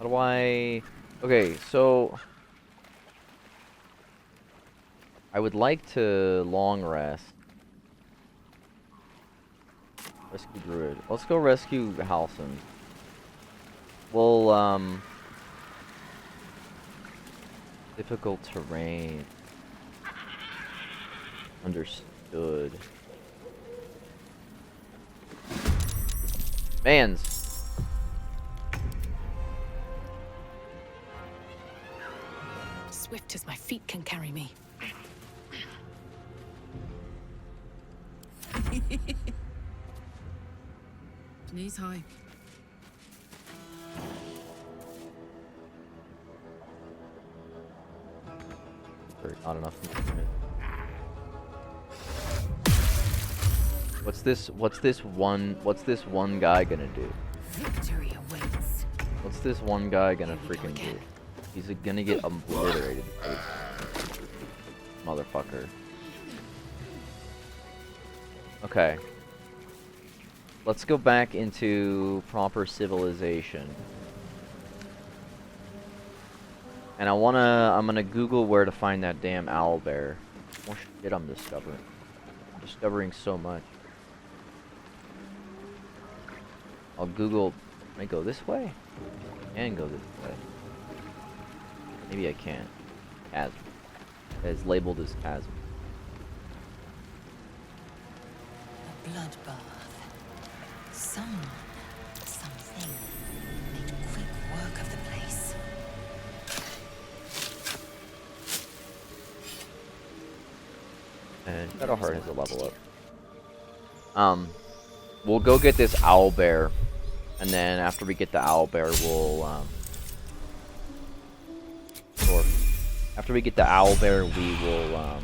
How do I... Okay, so... I would like to long rest. Rescue Druid. Let's go rescue Halson. We'll, difficult terrain. Understood. Mans. Swift as my feet can carry me. Knees high. Not enough movement. What's this one guy gonna do? Victory awaits. What's this one guy gonna freaking do? He's gonna get obliterated. Motherfucker. Okay. Let's go back into proper civilization. And I'm gonna Google where to find that damn owlbear. More shit I'm discovering. I'm discovering so much. I'll Google, can I go this way? I can go this way. Maybe I can't. Chasm. It's labeled as chasm. A bloodbath. Someone, something, made quick work of the place. And Shadowheart has a level up. We'll go get this owlbear, and then after we get the owlbear, or after we get the owlbear, we will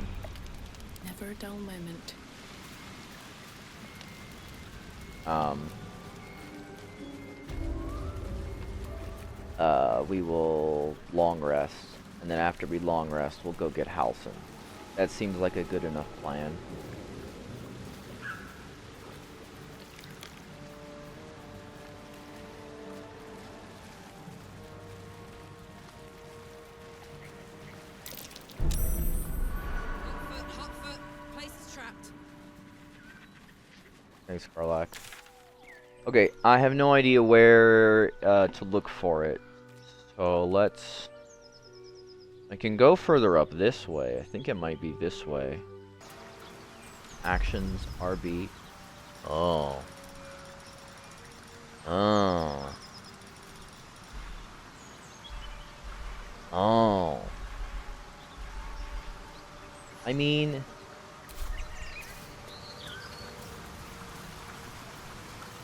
Never a dull moment. We will long rest, and then after we long rest, we'll go get Halson. That seems like a good enough plan. Hot foot. Place is trapped. Thanks, Karlak. Okay, I have no idea where to look for it. So let's... I can go further up this way. I think it might be this way. Actions, RB. Oh. Oh. Oh. I mean...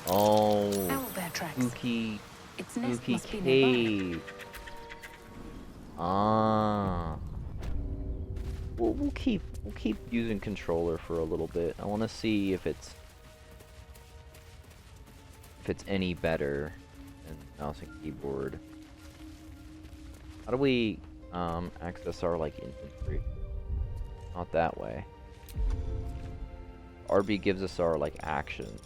Oh. Owlbear tracks. Spooky. Its nest Spooky must be nearby. cave. Ah. We'll keep using controller for a little bit. I want to see if it's any better than mouse and keyboard. How do we access our like inventory? Not that way. RB gives us our like actions.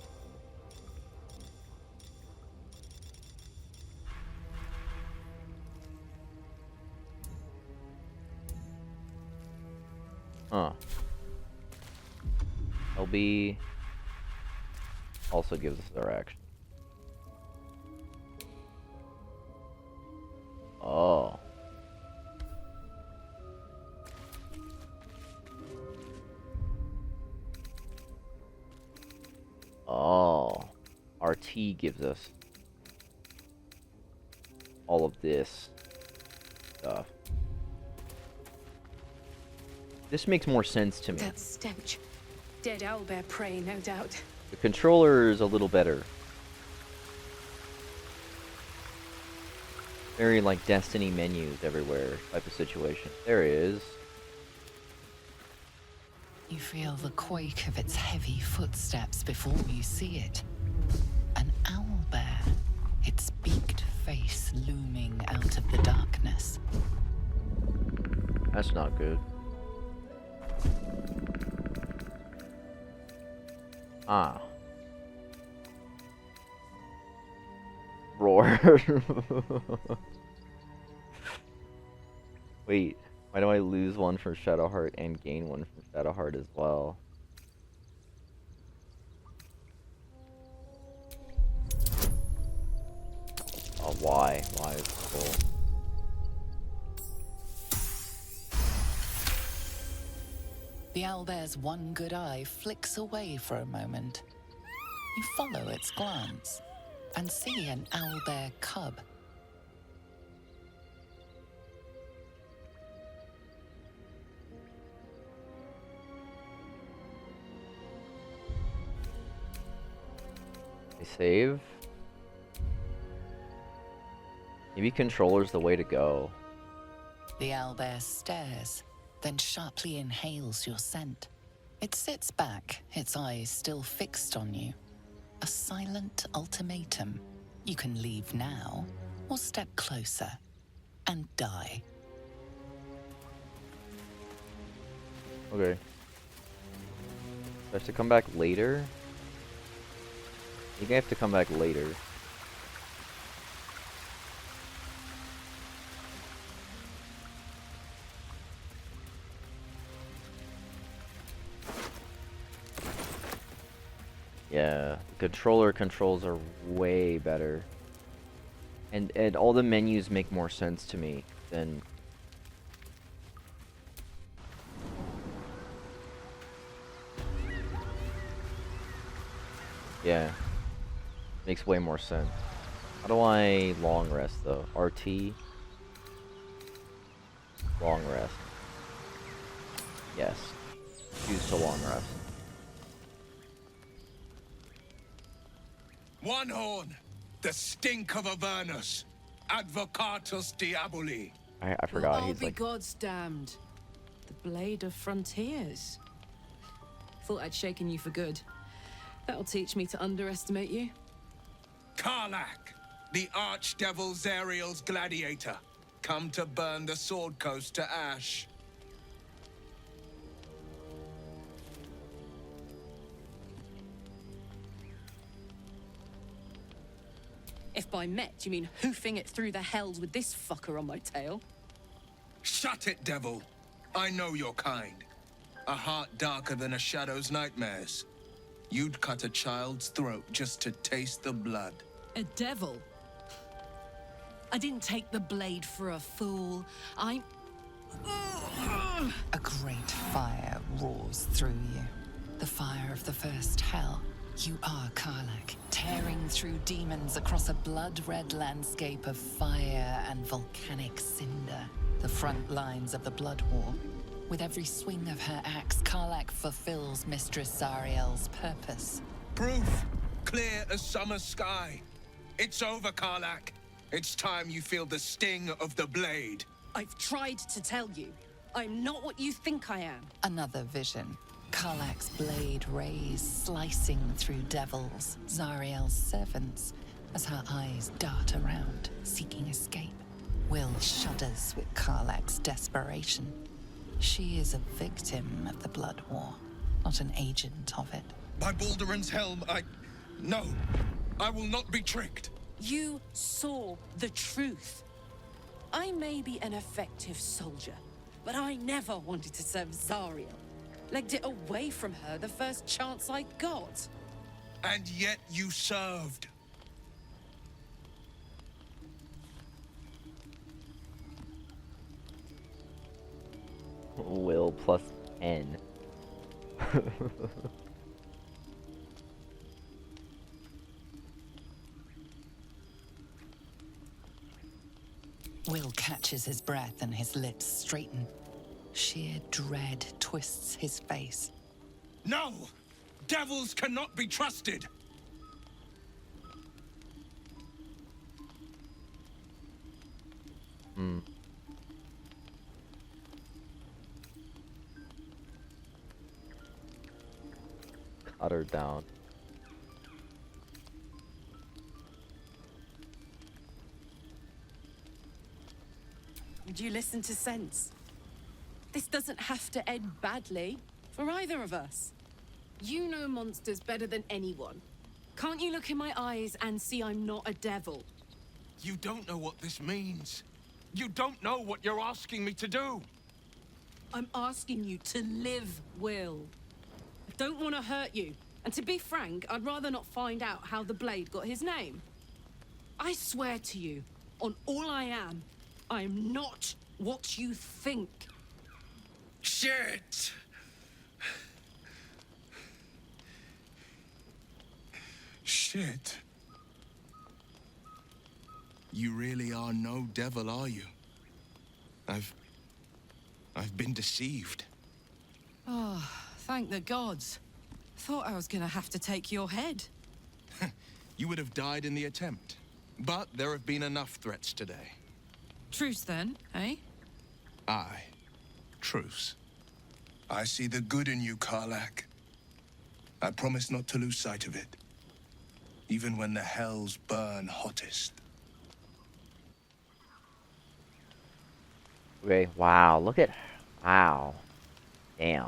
Huh. LB also gives us our action. Oh. Oh. RT gives us all of this stuff. This makes more sense to me. That stench. Dead owlbear prey, no doubt. The controller is a little better. Very like Destiny menus everywhere type of situation. There it is. You feel the quake of its heavy footsteps before you see it. An owlbear, its beaked face looming out of the darkness. That's not good. Ah. for? Wait, why do I lose one from Shadowheart and gain one from Shadowheart as well? Oh, why? Why is it cool? The owlbear's one good eye flicks away for a moment. You follow its glance and see an owlbear cub. I save? Maybe controller's the way to go. The owlbear stares, then sharply inhales your scent. It sits back, its eyes still fixed on you. A silent ultimatum. You can leave now, or step closer and die. Okay. Do I have to come back later? I think I have to come back later. Yeah, controller controls are way better. And all the menus make more sense to me than... Yeah. Makes way more sense. How do I long rest though? RT? Long rest. Yes. Choose to long rest. One horn, the stink of Avernus, Advocatus Diaboli. I forgot. I'll He's be like... God's damned. The blade of frontiers. Thought I'd shaken you for good. That'll teach me to underestimate you. Karlach, the archdevil Zariel's gladiator, come to burn the Sword Coast to ash. If by met you mean hoofing it through the hells with this fucker on my tail. Shut it, devil. I know your kind. A heart darker than a shadow's nightmares. You'd cut a child's throat just to taste the blood. A devil? I didn't take the blade for a fool. I'm... A great fire roars through you. The fire of the first hell. You are Karlach, tearing through demons across a blood-red landscape of fire and volcanic cinder. The front lines of the Blood War. With every swing of her axe, Karlach fulfills Mistress Zariel's purpose. Proof, clear as summer sky. It's over, Karlach. It's time you feel the sting of the blade. I've tried to tell you. I'm not what you think I am. Another vision. Karlach's blade rays slicing through devils, Zariel's servants, as her eyes dart around, seeking escape. Will shudders with Karlach's desperation. She is a victim of the Blood War, not an agent of it. By Balduran's helm, No, I will not be tricked. You saw the truth. I may be an effective soldier, but I never wanted to serve Zariel. Legged it away from her the first chance I got. And yet you served. Will plus N. Will catches his breath and his lips straighten. Sheer dread twists his face. No! Devils cannot be trusted! Cut her down. Would you listen to sense? This doesn't have to end badly for either of us. You know monsters better than anyone. Can't you look in my eyes and see I'm not a devil? You don't know what this means. You don't know what you're asking me to do. I'm asking you to live, Will. I don't want to hurt you. And to be frank, I'd rather not find out how the blade got his name. I swear to you, on all I am not what you think. Shit! Shit. You really are no devil, are you? I've been deceived. Oh, thank the gods. Thought I was gonna have to take your head. You would have died in the attempt. But there have been enough threats today. Truce then, eh? Aye. Truce. I see the good in you, Karlach. I promise not to lose sight of it. Even when the hells burn hottest. Okay, wow, look at... Wow. Damn.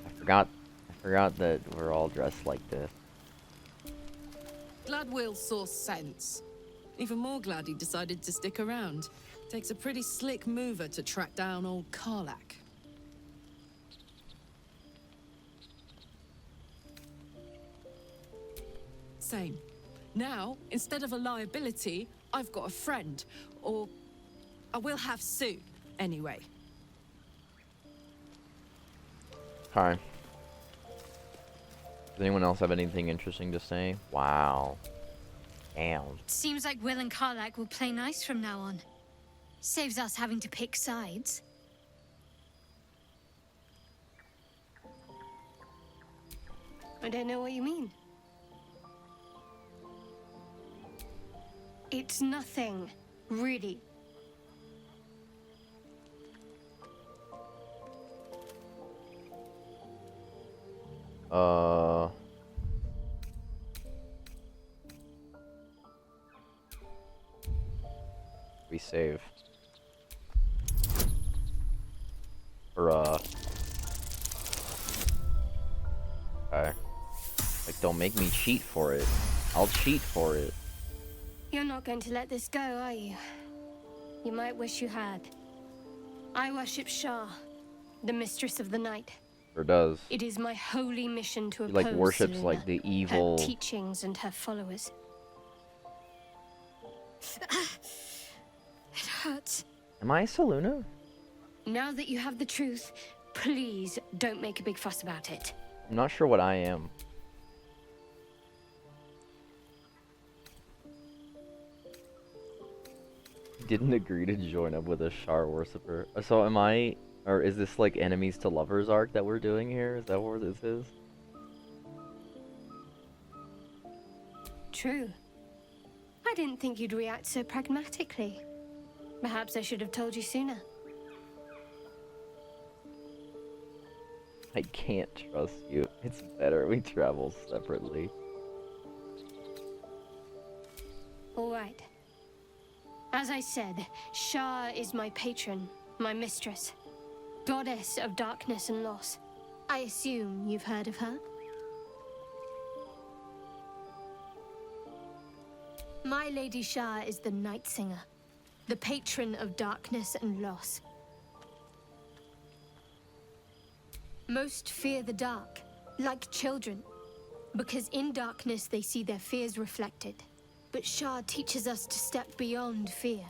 I forgot that we're all dressed like this. Glad Will saw sense. Even more glad he decided to stick around. Takes a pretty slick mover to track down old Karlach. Same. Now, instead of a liability, I've got a friend. Or I will have soon, anyway. Hi. Does anyone else have anything interesting to say? Wow. Damn. Seems like Will and Karlach will play nice from now on. Saves us having to pick sides. I don't know what you mean. It's nothing, really. We save. Or, okay. Like, don't make me cheat for it. I'll cheat for it. You're not going to let this go, are you? You might wish you had. I worship Shah, the mistress of the night. Or does. It is my holy mission to He, oppose like, worships, Selûne, like, the evil... her teachings and her followers. It hurts. Am I Selûne? Now that you have the truth, please don't make a big fuss about it. I'm not sure what I am. Didn't agree to join up with a Shar worshipper. So am I, or is this like enemies to lovers arc that we're doing here? Is that what this is? True. I didn't think you'd react so pragmatically. Perhaps I should have told you sooner. I can't trust you. It's better we travel separately. All right. As I said, Shah is my patron, my mistress. Goddess of darkness and loss. I assume you've heard of her? My Lady Shah is the Night Singer, the patron of darkness and loss. Most fear the dark, like children, because in darkness they see their fears reflected. But Shah teaches us to step beyond fear,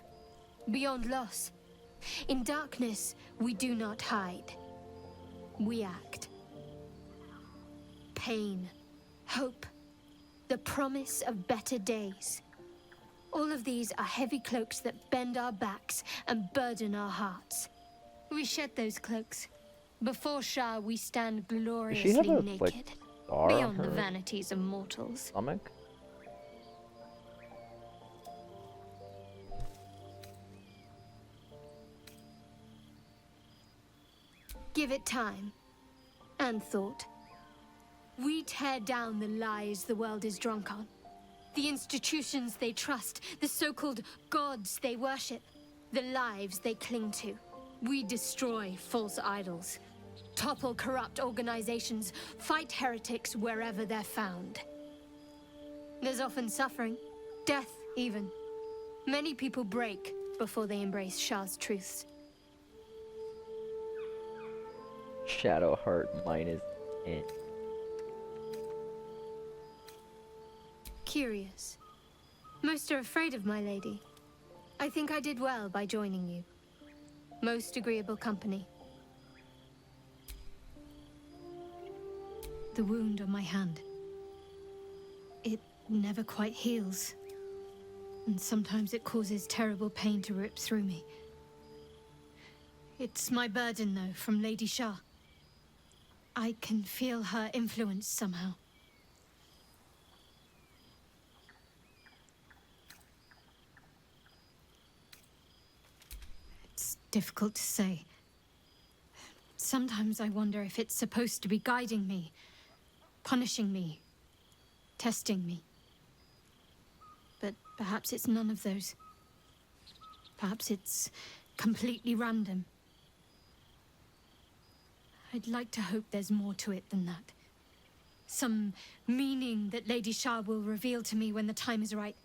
beyond loss. In darkness, we do not hide. We act. Pain, hope, the promise of better days. All of these are heavy cloaks that bend our backs and burden our hearts. We shed those cloaks. Before Shah, we stand Does she gloriously have a, naked, like, star on beyond the her vanities of mortals. stomach? Give it time and thought. We tear down the lies the world is drunk on. The institutions they trust, the so-called gods they worship, the lives they cling to. We destroy false idols, topple corrupt organizations, fight heretics wherever they're found. There's often suffering, death even, Many people break before they embrace Shah's truths. Shadowheart minus 10. Curious. Most are afraid of my lady. I think I did well by joining you. Most agreeable company. The wound on my hand. It never quite heals. And sometimes it causes terrible pain to rip through me. It's my burden, though, from Lady Shah. I can feel her influence somehow. It's difficult to say. Sometimes I wonder if it's supposed to be guiding me, punishing me, testing me. But perhaps it's none of those. Perhaps it's completely random. I'd like to hope there's more to it than that. Some meaning that Lady Shah will reveal to me when the time is right.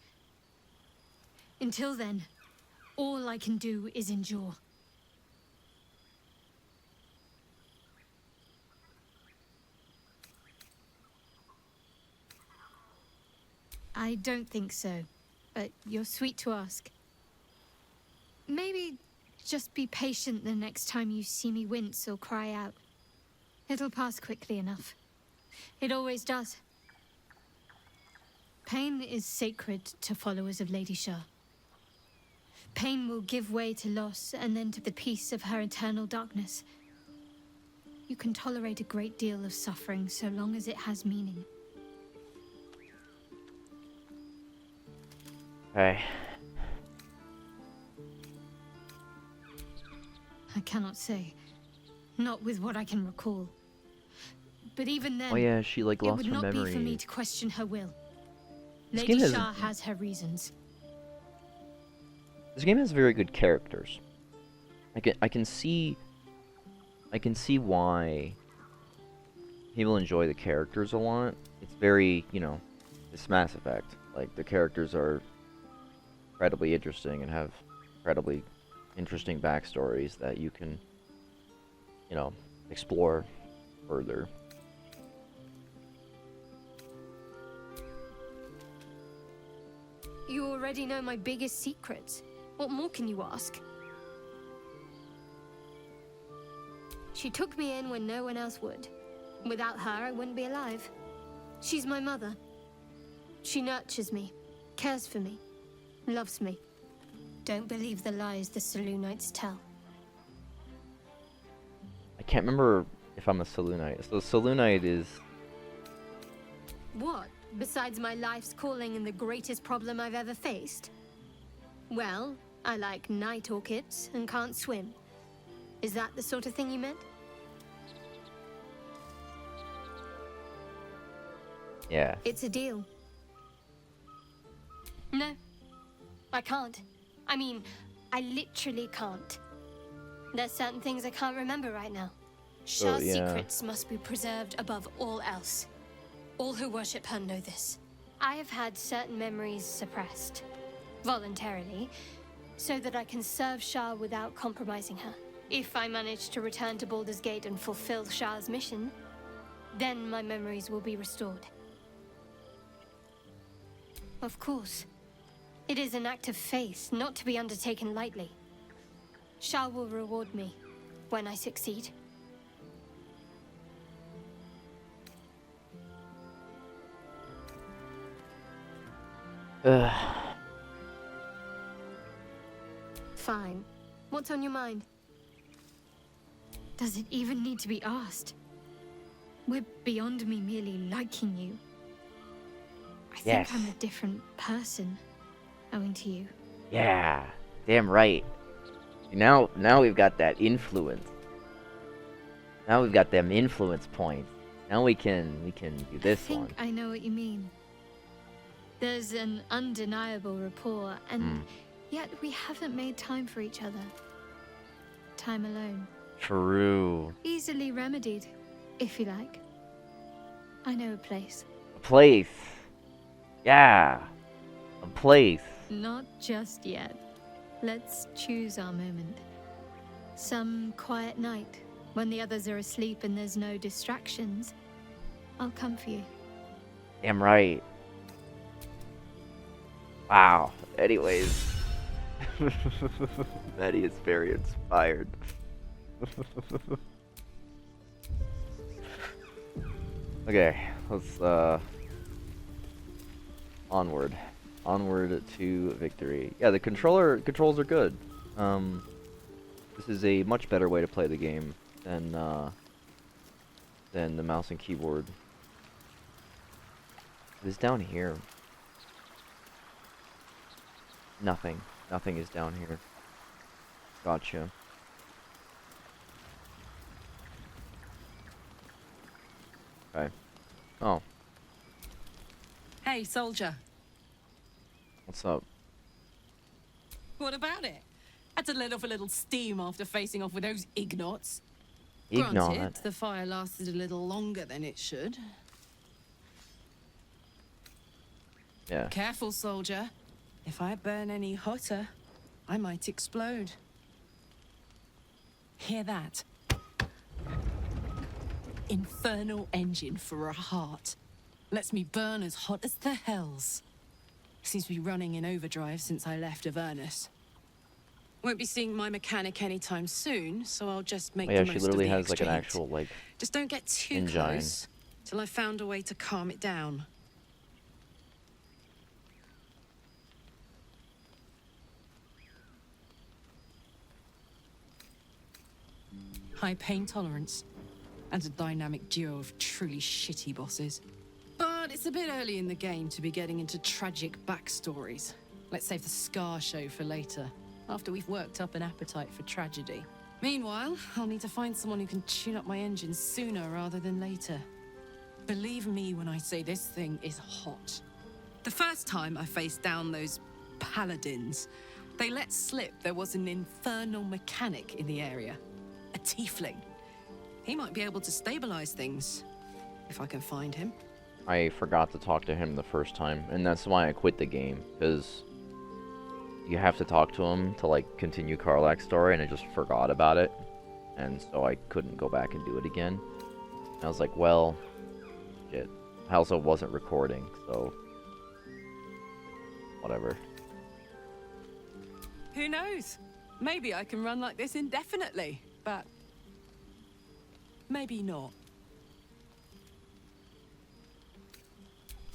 Until then, all I can do is endure. I don't think so, but you're sweet to ask. Maybe just be patient the next time you see me wince or cry out. It'll pass quickly enough. It always does. Pain is sacred to followers of Lady Shah. Pain will give way to loss and then to the peace of her eternal darkness. You can tolerate a great deal of suffering so long as it has meaning. Okay. I cannot say. Not with what I can recall. But even then, Oh yeah, she like it lost would her not memory. be for me to question her will. This Lady game has- Shah has her reasons. This game has very good characters. I can see why people enjoy the characters a lot. It's very, you know, it's Mass Effect. Like the characters are incredibly interesting and have incredibly interesting backstories that you can, you know, explore further. You already know my biggest secrets. What more can you ask? She took me in when no one else would. Without her, I wouldn't be alive. She's my mother. She nurtures me, cares for me, loves me. Don't believe the lies the Selûnites tell. I can't remember if I'm a Selûnite. So Selûnite is... What, besides my life's calling and the greatest problem I've ever faced? Well, I like night orchids and can't swim. Is that the sort of thing you meant? Yeah. It's a deal. No, I can't. I mean, I literally can't. There's certain things I can't remember right now. Shah's yeah. secrets must be preserved above all else. All who worship her know this. I have had certain memories suppressed, voluntarily, so that I can serve Shah without compromising her. If I manage to return to Baldur's Gate and fulfill Shah's mission, then my memories will be restored. Of course. It is an act of faith, not to be undertaken lightly. Shah will reward me when I succeed. Ugh. Fine. What's on your mind? Does it even need to be asked? We're beyond me merely liking you. I think Yes. I'm a different person, owing to you. Yeah. Damn right. Now we've got that influence. Now we've got them influence points. Now we can do this I think one. I know what you mean. There's an undeniable rapport, and yet we haven't made time for each other. Time alone. True. Easily remedied, if you like. I know a place. A place. Yeah. A place. Not just yet. Let's choose our moment. Some quiet night, when the others are asleep and there's no distractions, I'll come for you. Damn right. Wow. Anyways. Maddie is very inspired. Okay, let's onward to victory. Yeah, the controls are good. This is a much better way to play the game than the mouse and keyboard. It's down here. Nothing is down here. Gotcha. Okay. Oh, Hey, soldier. what's up? What about it? Had to let off a little steam after facing off with those Ignots. Ignore Granted, it. the fire lasted a little longer than it should. Yeah. Careful, soldier. If I burn any hotter, I might explode. Hear that? Infernal engine for a heart. Lets me burn as hot as the hells. Seems to be running in overdrive since I left Avernus. Won't be seeing my mechanic anytime soon, so I'll just make Oh, yeah, the she most literally of the has like an extra heat. actual like Just don't get too engine. close till I found a way to calm it down. High pain tolerance and a dynamic duo of truly shitty bosses. But it's a bit early in the game to be getting into tragic backstories. Let's save the Scar show for later, after we've worked up an appetite for tragedy. Meanwhile, I'll need to find someone who can tune up my engine sooner rather than later. Believe me when I say this thing is hot. The first time I faced down those paladins, they let slip there was an infernal mechanic in the area. A tiefling. He might be able to stabilize things, if I can find him. I forgot to talk to him the first time, and that's why I quit the game, because you have to talk to him to like continue Karlak's story, and I just forgot about it, and so I couldn't go back and do it again. And I was like, well, shit. I also wasn't recording, so whatever. Who knows? Maybe I can run like this indefinitely, but maybe not.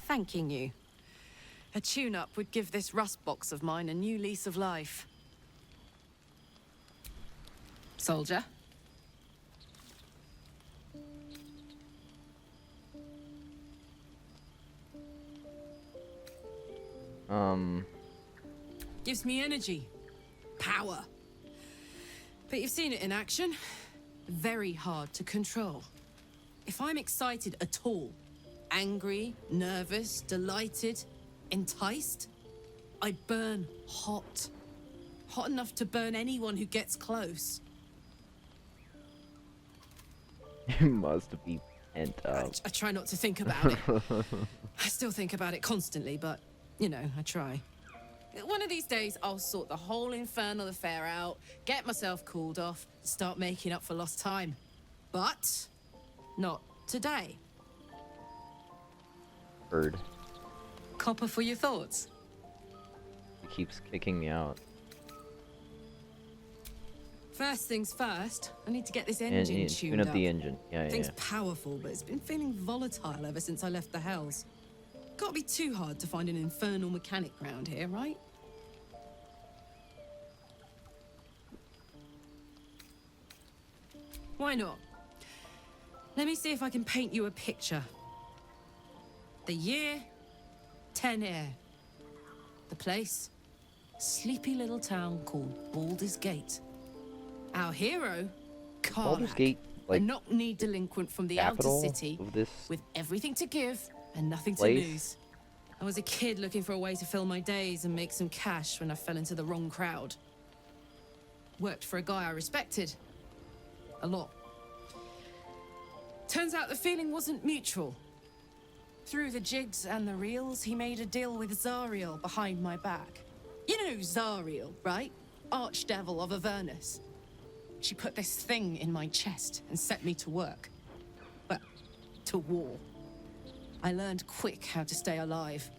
Thanking you. A tune-up would give this rust box of mine a new lease of life. Soldier? Gives me energy. Power. But you've seen it in action. Very hard to control. If I'm excited at all, angry, nervous, delighted, enticed, I burn hot. Hot enough to burn anyone who gets close. You must be pent up. I try not to think about it. I still think about it constantly, but, you know, I try. One of these days, I'll sort the whole infernal affair out, get myself cooled off, start making up for lost time. But not today. Bird. Copper for your thoughts. He keeps kicking me out. First things first, I need to get this And engine tune tuned up up. the engine. Yeah, yeah, Thing's yeah. powerful, but it's been feeling volatile ever since I left the Hells. Can't be too hard to find an infernal mechanic round here, right? Why not? Let me see if I can paint you a picture. The year, 10 air. The place, sleepy little town called Baldur's Gate. Our hero, Baldur's Karlak, Gate, like, a knock-knee delinquent from the outer capital city, of this with everything to give and nothing to place? lose. I was a kid looking for a way to fill my days and make some cash when I fell into the wrong crowd. Worked for a guy I respected. A lot. Turns out the feeling wasn't mutual. Through the jigs and the reels, he made a deal with Zariel behind my back. You know Zariel, right? Archdevil of Avernus. She put this thing in my chest and set me to work. Well, to war. I learned quick how to stay alive.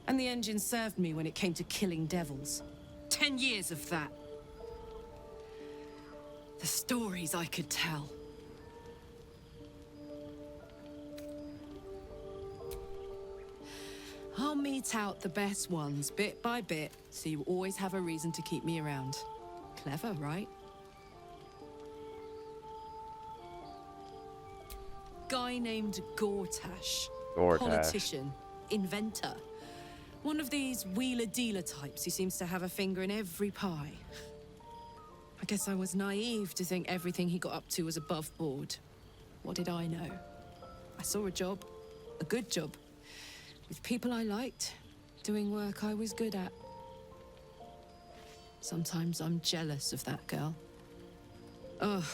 And the engine served me when it came to killing devils. 10 years of that. The stories I could tell. I'll mete out the best ones bit by bit, so you always have a reason to keep me around. Clever, right? Guy named Gortash. Politician, inventor. One of these wheeler-dealer types who seems to have a finger in every pie. I guess I was naive to think everything he got up to was above board. What did I know? I saw a job, a good job, with people I liked, doing work I was good at. Sometimes I'm jealous of that girl. Ugh,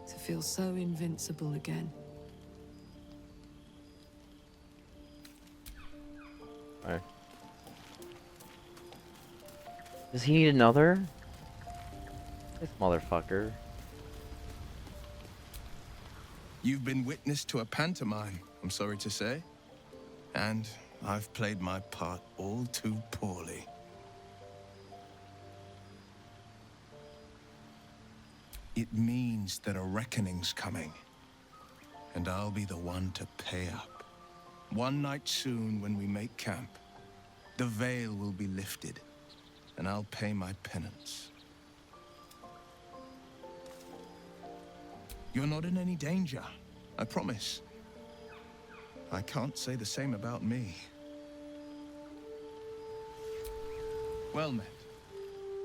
to feel so invincible again. Alright. Does he need another? This motherfucker. You've been witness to a pantomime, I'm sorry to say. And I've played my part all too poorly. It means that a reckoning's coming. And I'll be the one to pay up. One night soon, when we make camp, the veil will be lifted, and I'll pay my penance. You're not in any danger, I promise. I can't say the same about me. Well met.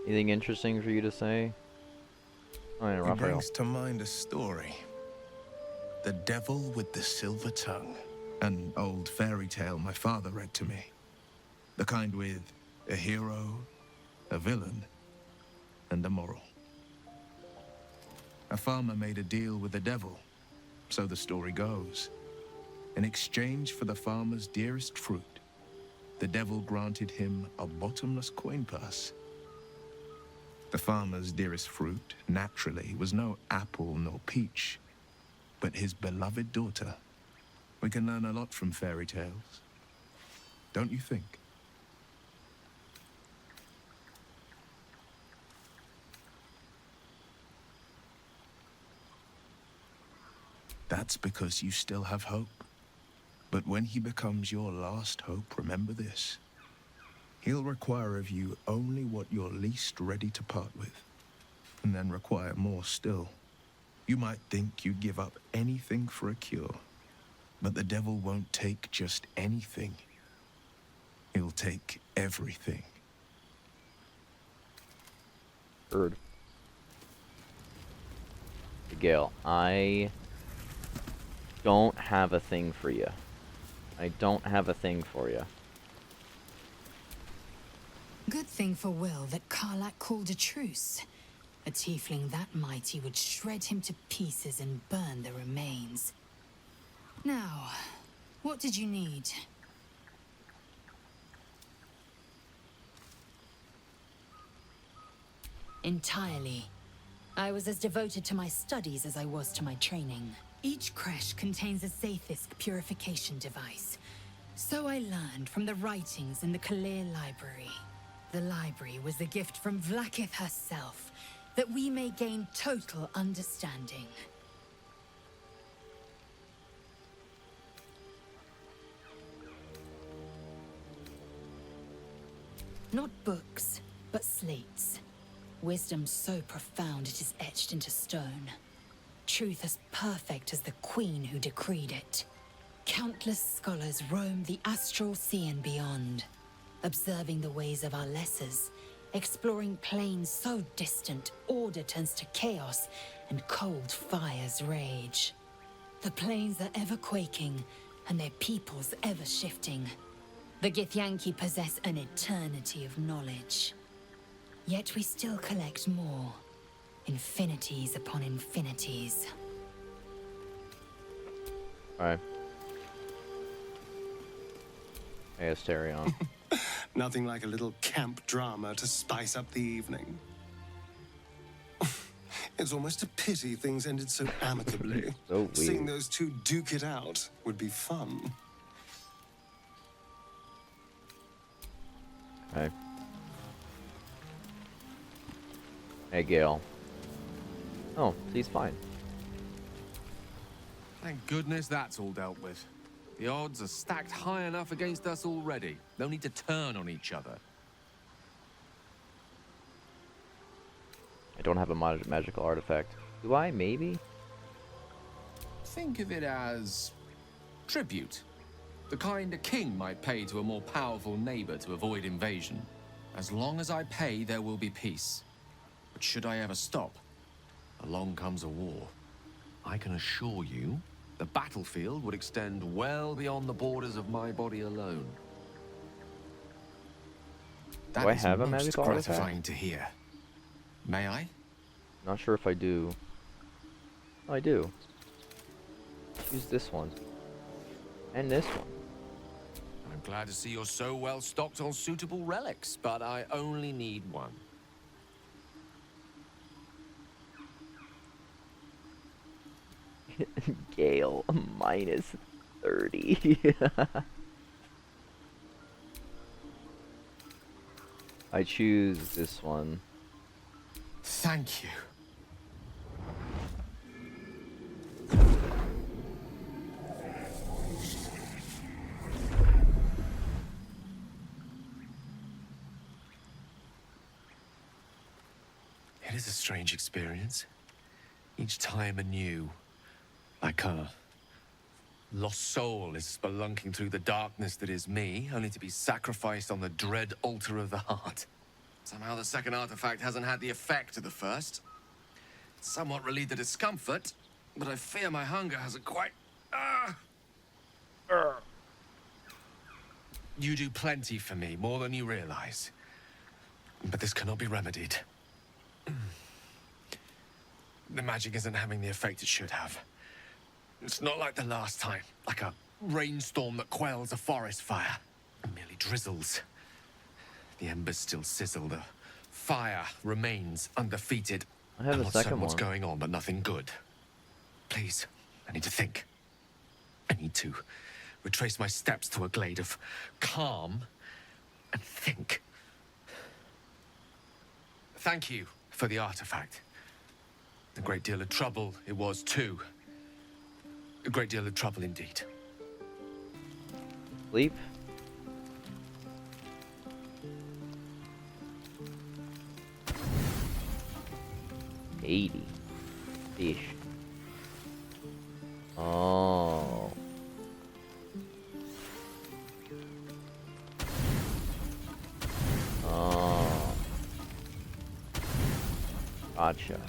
Anything interesting for you to say? Oh, yeah, It Raphael. brings to mind a story. The Devil with the Silver Tongue. An old fairy tale my father read to me. The kind with a hero, a villain, and a moral. A farmer made a deal with the devil, so the story goes. In exchange for the farmer's dearest fruit, the devil granted him a bottomless coin purse. The farmer's dearest fruit, naturally, was no apple nor peach, but his beloved daughter. We can learn a lot from fairy tales, don't you think? That's because you still have hope. But when he becomes your last hope, remember this. He'll require of you only what you're least ready to part with, and then require more still. You might think you'd give up anything for a cure, but the devil won't take just anything. He'll take everything. Heard. Gale, I don't have a thing for you. I don't have a thing for you. Good thing for Will that Karlak called a truce. A tiefling that mighty would shred him to pieces and burn the remains. Now, what did you need? Entirely. I was as devoted to my studies as I was to my training. Each creche contains a Zaithisk purification device. So I learned from the writings in the Kalir Library. The library was a gift from Vlaakith herself, that we may gain total understanding. Not books, but slates. Wisdom so profound it is etched into stone. Truth as perfect as the queen who decreed it. Countless scholars roam the astral sea and beyond, observing the ways of our lessers, exploring planes so distant order turns to chaos and cold fires rage. The planes are ever quaking, and their peoples ever shifting. The Githyanki possess an eternity of knowledge. Yet we still collect more. Infinities upon infinities. Alright. Hey, Asterion. Nothing like a little camp drama to spice up the evening. It's almost a pity things ended so amicably. So weird. Seeing those two duke it out would be fun. Okay. Hey, Gale. Oh, he's fine. Thank goodness that's all dealt with. The odds are stacked high enough against us already. No need to turn on each other. I don't have a magical artifact. Do I? Maybe? Think of it as tribute. The kind a king might pay to a more powerful neighbor to avoid invasion. As long as I pay, there will be peace. But should I ever stop, along comes a war. I can assure you, the battlefield would extend well beyond the borders of my body alone. Do I have a most magical artifact? gratifying to hear. May I? Not sure if I do. Oh, I do. Use this one. And this one. I'm glad to see you're so well stocked on suitable relics, but I only need one. Gale, minus 30. I choose this one. Thank you. It is a strange experience. Each time anew. Like a lost soul is spelunking through the darkness that is me, only to be sacrificed on the dread altar of the heart. Somehow the second artifact hasn't had the effect of the first. It's somewhat relieved the discomfort, but I fear my hunger hasn't quite... You do plenty for me, more than you realize. But this cannot be remedied. The magic isn't having the effect it should have. It's not like the last time, like a rainstorm that quells a forest fire. It merely drizzles. The embers still sizzle, the fire remains undefeated. I have I'm a not second certain what's one. going on, but nothing good. Please, I need to think. I need to retrace my steps to a glade of calm and think. Thank you for the artifact. A great deal of trouble it was too. A great deal of trouble indeed. Sleep. $80 fish. Oh. Oh. Gotcha.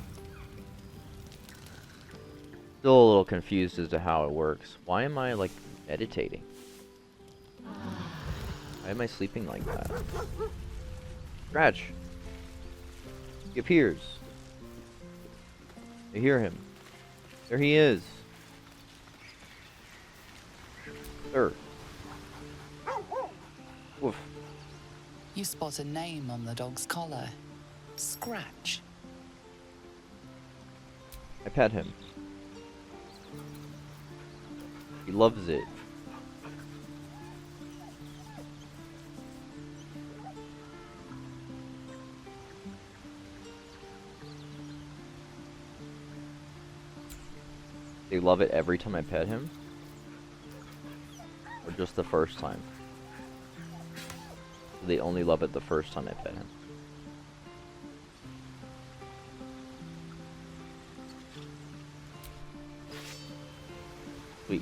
Still a little confused as to how it works. Why am I, like, meditating? Why am I sleeping like that? Scratch! He appears. I hear him. There he is. Sir. Woof. You spot a name on the dog's collar. Scratch. I pet him. He loves it. They love it every time I pet him? Or just the first time? They only love it the first time I pet him. Sweet.